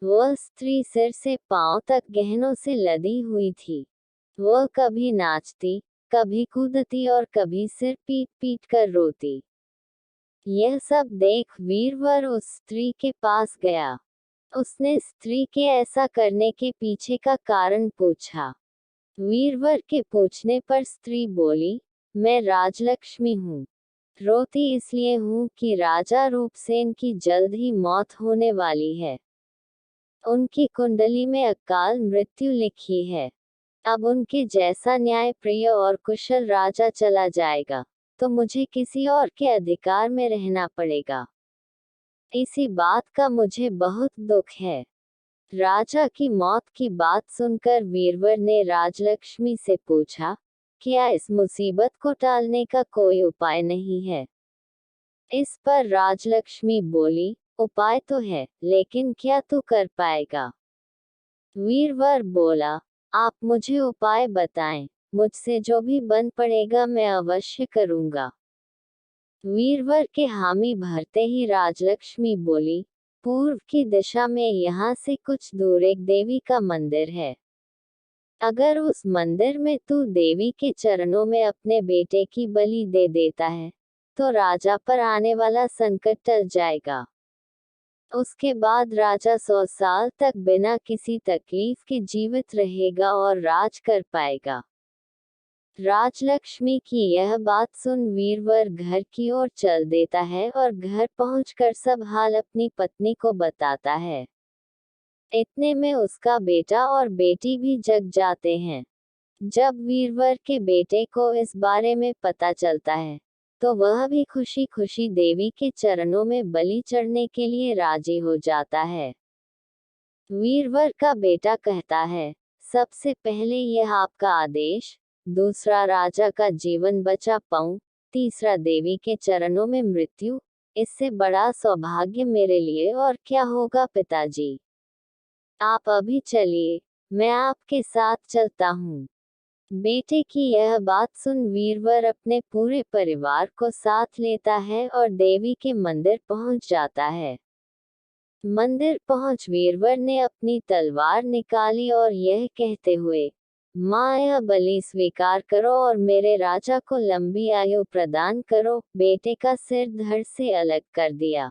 वह स्त्री सिर से पांव तक गहनों से लदी हुई थी। वह कभी नाचती, कभी कूदती और कभी सिर पीट पीट कर रोती। यह सब देख वीरवर उस स्त्री के पास गया। उसने स्त्री के ऐसा करने के पीछे का कारण पूछा। वीरवर के पूछने पर स्त्री बोली, मैं राजलक्ष्मी हूँ। रोती इसलिए हूँ कि राजा रूपसेन की जल्द ही मौत होने वाली है। उनकी कुंडली में अकाल मृत्यु लिखी है। अब उनके जैसा न्याय प्रिय और कुशल राजा चला जाएगा तो मुझे किसी और के अधिकार में रहना पड़ेगा। इसी बात का मुझे बहुत दुख है। राजा की मौत की बात सुनकर वीरवर ने राजलक्ष्मी से पूछा, क्या इस मुसीबत को टालने का कोई उपाय नहीं है? इस पर राजलक्ष्मी बोली, उपाय तो है, लेकिन क्या तू कर पाएगा? वीरवर बोला, आप मुझे उपाय बताएं, मुझसे जो भी बन पड़ेगा मैं अवश्य करूंगा। वीरवर के हामी भरते ही राजलक्ष्मी बोली, पूर्व की दिशा में यहाँ से कुछ दूर एक देवी का मंदिर है। अगर उस मंदिर में तू देवी के चरणों में अपने बेटे की बलि दे देता है तो राजा पर आने वाला संकट टल जाएगा। उसके बाद राजा 100 साल तक बिना किसी तकलीफ के जीवित रहेगा और राज कर पाएगा। राजलक्ष्मी की यह बात सुन वीरवर घर की ओर चल देता है और घर पहुंचकर सब हाल अपनी पत्नी को बताता है। इतने में उसका बेटा और बेटी भी जग जाते हैं। जब वीरवर के बेटे को इस बारे में पता चलता है तो वह भी खुशी खुशी देवी के चरणों में बलि चढ़ने के लिए राजी हो जाता है। वीरवर का बेटा कहता है, सबसे पहले यह आपका आदेश, दूसरा राजा का जीवन बचा पाऊं, तीसरा देवी के चरणों में मृत्यु, इससे बड़ा सौभाग्य मेरे लिए और क्या होगा पिताजी। आप अभी चलिए, मैं आपके साथ चलता हूँ। बेटे की यह बात सुन वीरवर अपने पूरे परिवार को साथ लेता है और देवी के मंदिर पहुंच जाता है। मंदिर पहुंच वीरवर ने अपनी तलवार निकाली और यह कहते हुए, माँ यह बलि स्वीकार करो और मेरे राजा को लंबी आयु प्रदान करो, बेटे का सिर धड़ से अलग कर दिया।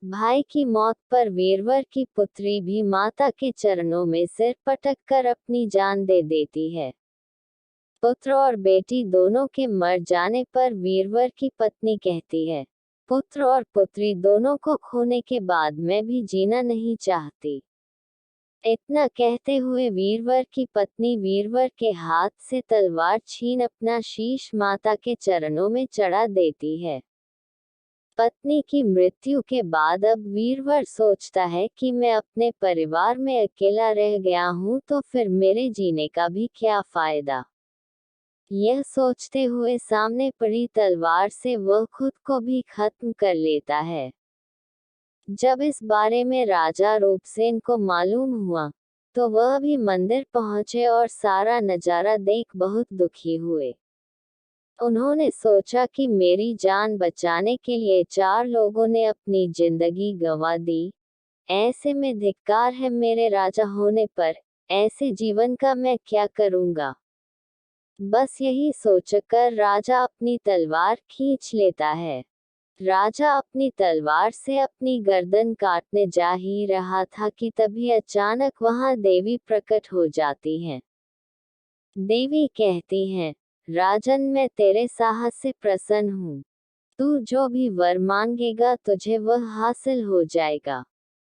भाई की मौत पर वीरवर की पुत्री भी माता के चरणों में सिर पटक कर अपनी जान दे देती है। पुत्र और बेटी दोनों के मर जाने पर वीरवर की पत्नी कहती है, पुत्र और पुत्री दोनों को खोने के बाद मैं भी जीना नहीं चाहती। इतना कहते हुए वीरवर की पत्नी वीरवर के हाथ से तलवार छीन अपना शीश माता के चरणों में चढ़ा देती है। पत्नी की मृत्यु के बाद अब वीरवर सोचता है कि मैं अपने परिवार में अकेला रह गया हूँ तो फिर मेरे जीने का भी क्या फायदा। यह सोचते हुए सामने पड़ी तलवार से वह खुद को भी खत्म कर लेता है। जब इस बारे में राजा रूपसेन को मालूम हुआ तो वह भी मंदिर पहुंचे और सारा नजारा देख बहुत दुखी हुए। उन्होंने सोचा कि मेरी जान बचाने के लिए 4 लोगों ने अपनी जिंदगी गंवा दी, ऐसे में धिक्कार है मेरे राजा होने पर, ऐसे जीवन का मैं क्या करूंगा। बस यही सोचकर राजा अपनी तलवार खींच लेता है। राजा अपनी तलवार से अपनी गर्दन काटने जा ही रहा था कि तभी अचानक वहां देवी प्रकट हो जाती हैं। देवी कहती हैं, राजन मैं तेरे साहस से प्रसन्न हूँ। तू जो भी वर मांगेगा तुझे वह हासिल हो जाएगा।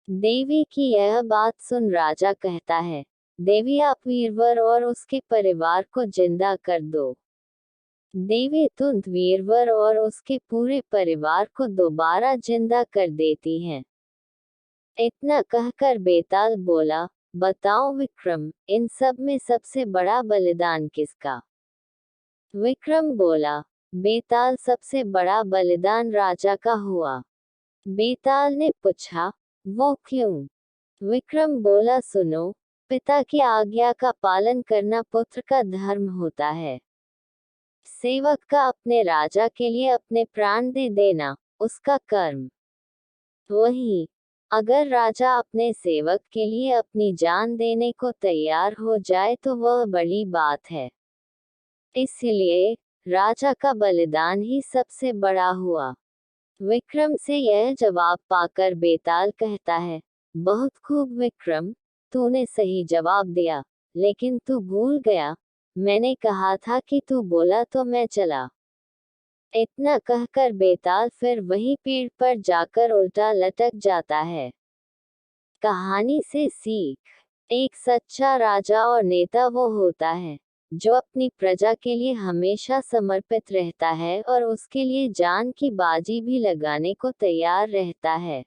देवी की यह बात सुन राजा कहता है, देवी आप वीरवर और उसके परिवार को जिंदा कर दो। देवी तुरंत वीरवर और उसके पूरे परिवार को दोबारा जिंदा कर देती हैं। इतना कहकर बेताल बोला, बताओ विक्रम, इन सब में सबसे बड़ा बलिदान किसका? विक्रम बोला, बेताल सबसे बड़ा बलिदान राजा का हुआ। बेताल ने पूछा, वो क्यों? विक्रम बोला, सुनो, पिता की आज्ञा का पालन करना पुत्र का धर्म होता है। सेवक का अपने राजा के लिए अपने प्राण दे देना उसका कर्म। वही अगर राजा अपने सेवक के लिए अपनी जान देने को तैयार हो जाए तो वह बड़ी बात है। इसलिए राजा का बलिदान ही सबसे बड़ा हुआ। विक्रम से यह जवाब पाकर बेताल कहता है, बहुत खूब विक्रम, तूने सही जवाब दिया, लेकिन तू भूल गया, मैंने कहा था कि तू बोला तो मैं चला। इतना कहकर बेताल फिर वही पेड़ पर जाकर उल्टा लटक जाता है। कहानी से सीख। एक सच्चा राजा और नेता वो होता है जो अपनी प्रजा के लिए हमेशा समर्पित रहता है और उसके लिए जान की बाजी भी लगाने को तैयार रहता है।